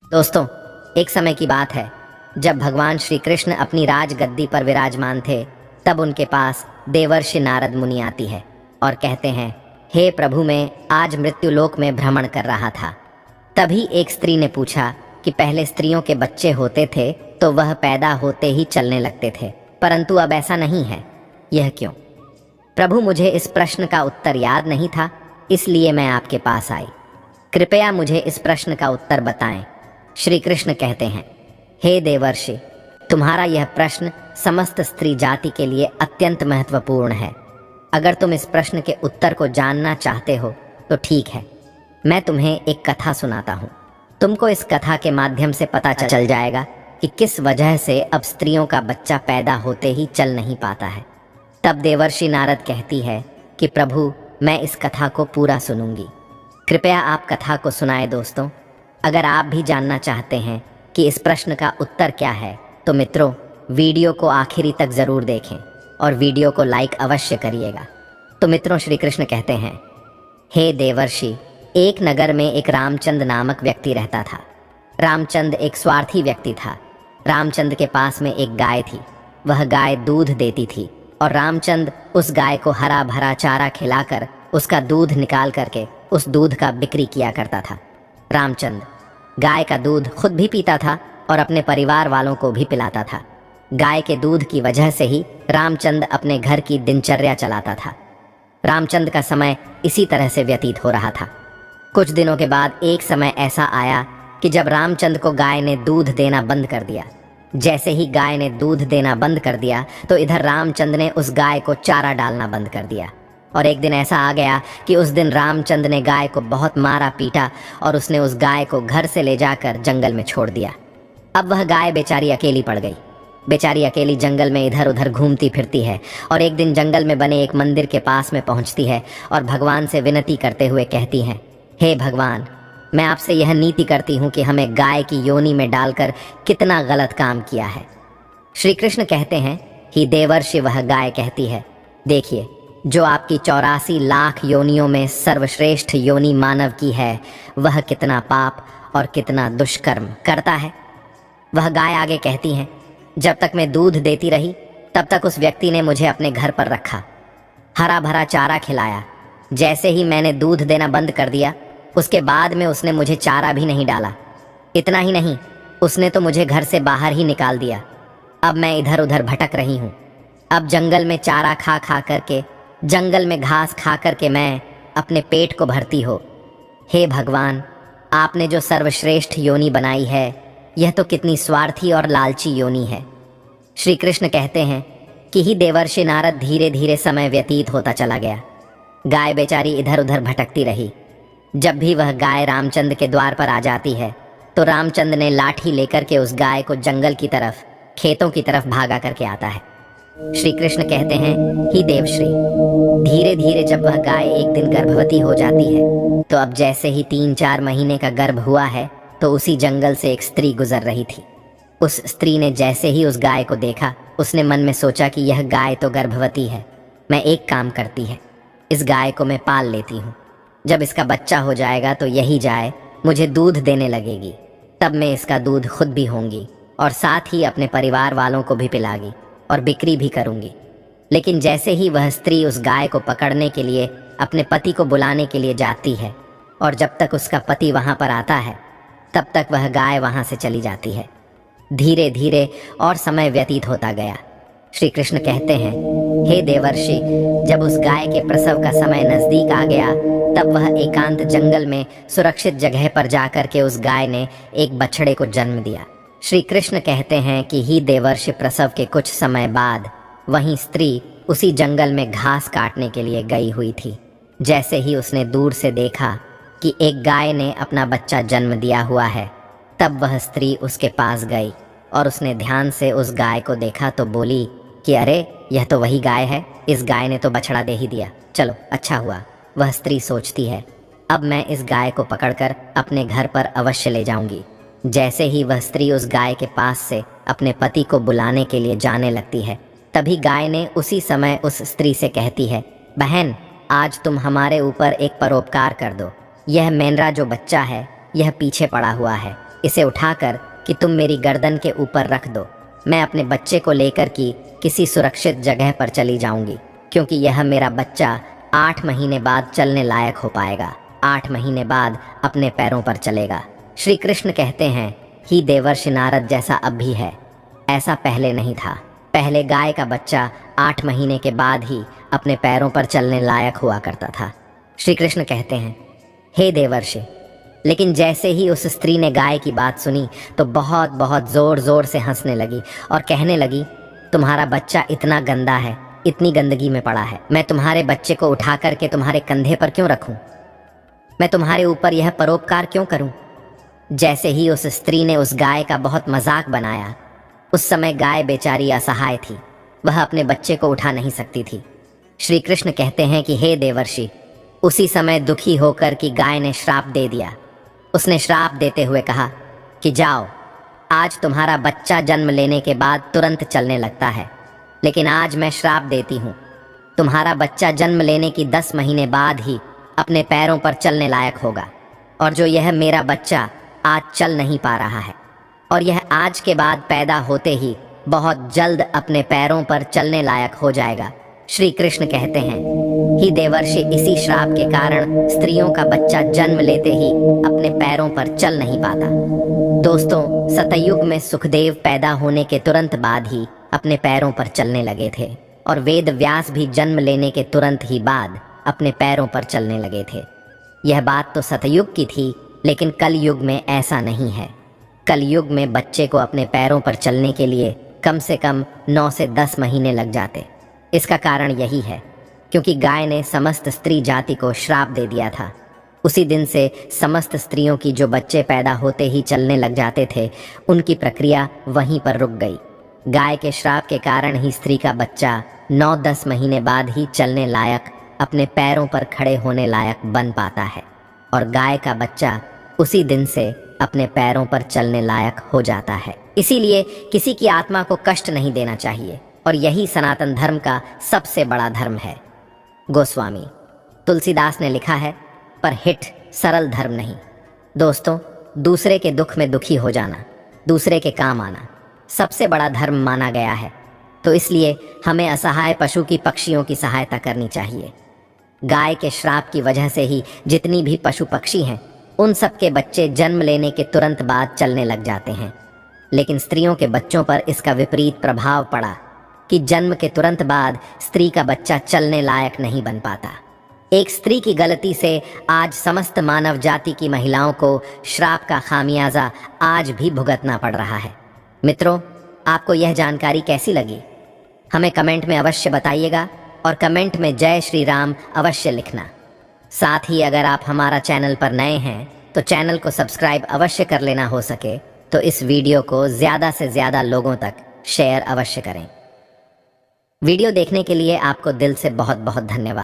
दोस्तों, एक समय की बात है जब भगवान श्री कृष्ण अपनी राज गद्दी पर विराजमान थे। तब उनके पास देवर्षि नारद मुनि आती है और कहते हैं, हे प्रभु, मैं आज मृत्युलोक में भ्रमण कर रहा था। तभी एक स्त्री ने पूछा कि पहले स्त्रियों के बच्चे होते थे तो वह पैदा होते ही चलने लगते थे, परंतु अब ऐसा नहीं है, यह क्यों? प्रभु, मुझे इस प्रश्न का उत्तर याद नहीं था, इसलिए मैं आपके पास आई। कृपया मुझे इस प्रश्न का उत्तर बताएं। श्री कृष्ण कहते हैं, हे देवर्षि, तुम्हारा यह प्रश्न समस्त स्त्री जाति के लिए अत्यंत महत्वपूर्ण है। अगर तुम इस प्रश्न के उत्तर को जानना चाहते हो तो ठीक है, मैं तुम्हें एक कथा सुनाता हूँ। तुमको इस कथा के माध्यम से पता चल जाएगा कि किस वजह से अब स्त्रियों का बच्चा पैदा होते ही चल नहीं पाता है। तब देवर्षि नारद कहती है कि प्रभु, मैं इस कथा को पूरा सुनूंगी। कृपया आप कथा को सुनाएं। दोस्तों, अगर आप भी जानना चाहते हैं कि इस प्रश्न का उत्तर क्या है तो मित्रों, वीडियो को आखिरी तक ज़रूर देखें और वीडियो को लाइक अवश्य करिएगा। तो मित्रों, श्री कृष्ण कहते हैं, हे देवर्षि, एक नगर में एक रामचंद नामक व्यक्ति रहता था। रामचंद एक स्वार्थी व्यक्ति था। रामचंद के पास में एक गाय थी। वह गाय दूध देती थी और रामचंद उस गाय को हरा भरा चारा खिलाकर उसका दूध निकाल करके उस दूध का बिक्री किया करता था। रामचंद गाय का दूध खुद भी पीता था और अपने परिवार वालों को भी पिलाता था। गाय के दूध की वजह से ही रामचंद अपने घर की दिनचर्या चलाता था। रामचंद का समय इसी तरह से व्यतीत हो रहा था। कुछ दिनों के बाद एक समय ऐसा आया कि जब रामचंद को गाय ने दूध देना बंद कर दिया। जैसे ही गाय ने दूध देना बंद कर दिया तो इधर रामचंद ने उस गाय को चारा डालना बंद कर दिया। और एक दिन ऐसा आ गया कि उस दिन रामचंद ने गाय को बहुत मारा पीटा और उसने उस गाय को घर से ले जाकर जंगल में छोड़ दिया। अब वह गाय बेचारी अकेली पड़ गई। बेचारी अकेली जंगल में इधर उधर घूमती फिरती है और एक दिन जंगल में बने एक मंदिर के पास में पहुंचती है और भगवान से विनती करते हुए कहती हैं, हे भगवान, मैं आपसे यह नीति करती हूँ कि हमें गाय की योनि में डालकर कितना गलत काम किया है। श्री कृष्ण कहते हैं, ही देवर्षि, वह गाय कहती है, देखिए, जो आपकी 84 लाख योनियों में सर्वश्रेष्ठ योनि मानव की है, वह कितना पाप और कितना दुष्कर्म करता है। वह गाय आगे कहती हैं, जब तक मैं दूध देती रही तब तक उस व्यक्ति ने मुझे अपने घर पर रखा, हरा भरा चारा खिलाया। जैसे ही मैंने दूध देना बंद कर दिया, उसके बाद में उसने मुझे चारा भी नहीं डाला। इतना ही नहीं, उसने तो मुझे घर से बाहर ही निकाल दिया। अब मैं इधर उधर भटक रही हूँ। अब जंगल में चारा खा खा करके, जंगल में घास खा करके मैं अपने पेट को भरती हो। हे भगवान, आपने जो सर्वश्रेष्ठ योनि बनाई है, यह तो कितनी स्वार्थी और लालची योनि है। श्री कृष्ण कहते हैं कि ही देवर्षि नारद, धीरे धीरे समय व्यतीत होता चला गया। गाय बेचारी इधर उधर भटकती रही। जब भी वह गाय रामचंद के द्वार पर आ जाती है तो रामचंद ने लाठी लेकर के उस गाय को जंगल की तरफ, खेतों की तरफ भागा करके आता है। श्री कृष्ण कहते हैं, ही देवश्री, धीरे धीरे जब वह गाय एक दिन गर्भवती हो जाती है तो अब जैसे ही 3-4 महीने का गर्भ हुआ है तो उसी जंगल से एक स्त्री गुजर रही थी। उस स्त्री ने जैसे ही उस गाय को देखा, उसने मन में सोचा कि यह गाय तो गर्भवती है। मैं एक काम करती है, इस गाय को मैं पाल लेती हूँ। जब इसका बच्चा हो जाएगा तो यही गाय मुझे दूध देने लगेगी। तब मैं इसका दूध खुद भी होंगी और साथ ही अपने परिवार वालों को भी पिलागी और बिक्री भी करूंगी। लेकिन जैसे ही वह स्त्री उस गाय को पकड़ने के लिए अपने पति को बुलाने के लिए जाती है और जब तक उसका पति वहां पर आता है तब तक वह गाय वहां से चली जाती है। धीरे धीरे और समय व्यतीत होता गया। श्री कृष्ण कहते हैं, हे देवर्षि, जब उस गाय के प्रसव का समय नजदीक आ गया तब वह एकांत जंगल में सुरक्षित जगह पर जाकर के उस गाय ने एक बछड़े को जन्म दिया। श्री कृष्ण कहते हैं कि ही देवर्षि, प्रसव के कुछ समय बाद वहीं स्त्री उसी जंगल में घास काटने के लिए गई हुई थी। जैसे ही उसने दूर से देखा कि एक गाय ने अपना बच्चा जन्म दिया हुआ है, तब वह स्त्री उसके पास गई और उसने ध्यान से उस गाय को देखा तो बोली कि अरे, यह तो वही गाय है, इस गाय ने तो बछड़ा दे ही दिया, चलो अच्छा हुआ। वह स्त्री सोचती है, अब मैं इस गाय को पकड़कर अपने घर पर अवश्य ले जाऊंगी। जैसे ही वह स्त्री उस गाय के पास से अपने पति को बुलाने के लिए जाने लगती है, तभी गाय ने उसी समय उस स्त्री से कहती है, बहन, आज तुम हमारे ऊपर एक परोपकार कर दो। यह मेनरा जो बच्चा है, यह पीछे पड़ा हुआ है इसे उठाकर कि तुम मेरी गर्दन के ऊपर रख दो। मैं अपने बच्चे को लेकर कि किसी सुरक्षित जगह पर चली जाऊंगी, क्योंकि यह मेरा बच्चा 8 महीने बाद चलने लायक हो पाएगा, 8 महीने बाद अपने पैरों पर चलेगा। श्री कृष्ण कहते हैं, ही देवर्षि नारद जैसा अब भी है, ऐसा पहले नहीं था। पहले गाय का बच्चा 8 महीने के बाद ही अपने पैरों पर चलने लायक हुआ करता था। श्री कृष्ण कहते हैं, हे देवर्षि, लेकिन जैसे ही उस स्त्री ने गाय की बात सुनी तो बहुत बहुत जोर जोर से हंसने लगी और कहने लगी, तुम्हारा बच्चा इतना गंदा है, इतनी गंदगी में पड़ा है, मैं तुम्हारे बच्चे को उठा करके तुम्हारे कंधे पर क्यों रखूं? मैं तुम्हारे ऊपर यह परोपकार क्यों करूं? जैसे ही उस स्त्री ने उस गाय का बहुत मजाक बनाया, उस समय गाय बेचारी असहाय थी, वह अपने बच्चे को उठा नहीं सकती थी। श्री कृष्ण कहते हैं कि हे देवर्षि, उसी समय दुखी होकर कि गाय ने श्राप दे दिया। उसने श्राप देते हुए कहा कि जाओ, आज तुम्हारा बच्चा जन्म लेने के बाद तुरंत चलने लगता है, लेकिन आज मैं श्राप देती हूँ, तुम्हारा बच्चा जन्म लेने की 10 महीने बाद ही अपने पैरों पर चलने लायक होगा, और जो यह मेरा बच्चा आज चल नहीं पा रहा है और यह आज के बाद पैदा होते ही बहुत जल्द अपने पैरों पर चलने लायक हो जाएगा। श्री कृष्ण कहते हैं, ही देवर्षि, इसी श्राप के कारण स्त्रियों का बच्चा जन्म लेते ही अपने पैरों पर चल नहीं पाता। दोस्तों, सतयुग में सुखदेव पैदा होने के तुरंत बाद ही अपने पैरों पर चलने लगे थे और वेद व्यास भी जन्म लेने के तुरंत ही बाद अपने पैरों पर चलने लगे थे। यह बात तो सतयुग की थी, लेकिन कलयुग में ऐसा नहीं है। कलयुग में बच्चे को अपने पैरों पर चलने के लिए कम से कम 9 से 10 महीने लग जाते। इसका कारण यही है क्योंकि गाय ने समस्त स्त्री जाति को श्राप दे दिया था। उसी दिन से समस्त स्त्रियों की जो बच्चे पैदा होते ही चलने लग जाते थे, उनकी प्रक्रिया वहीं पर रुक गई। गाय के श्राप के कारण ही स्त्री का बच्चा 9-10 महीने बाद ही चलने लायक, अपने पैरों पर खड़े होने लायक बन पाता है, और गाय का बच्चा उसी दिन से अपने पैरों पर चलने लायक हो जाता है। इसीलिए किसी की आत्मा को कष्ट नहीं देना चाहिए, और यही सनातन धर्म का सबसे बड़ा धर्म है। गोस्वामी तुलसीदास ने लिखा है, पर हिट सरल धर्म नहीं। दोस्तों, दूसरे के दुख में दुखी हो जाना, दूसरे के काम आना सबसे बड़ा धर्म माना गया है। तो इसलिए हमें असहाय पशु की, पक्षियों की सहायता करनी चाहिए। गाय के श्राप की वजह से ही जितनी भी पशु पक्षी हैं, उन सब के बच्चे जन्म लेने के तुरंत बाद चलने लग जाते हैं। लेकिन स्त्रियों के बच्चों पर इसका विपरीत प्रभाव पड़ा कि जन्म के तुरंत बाद स्त्री का बच्चा चलने लायक नहीं बन पाता। एक स्त्री की गलती से आज समस्त मानव जाति की महिलाओं को श्राप का खामियाजा आज भी भुगतना पड़ रहा है। मित्रों, आपको यह जानकारी कैसी लगी? हमें कमेंट में अवश्य बताइएगा, और कमेंट में जय श्री राम अवश्य लिखना। साथ ही अगर आप हमारा चैनल पर नए हैं तो चैनल को सब्सक्राइब अवश्य कर लेना, हो सके तो इस वीडियो को ज़्यादा से ज़्यादा लोगों तक शेयर अवश्य करें। वीडियो देखने के लिए आपको दिल से बहुत बहुत धन्यवाद।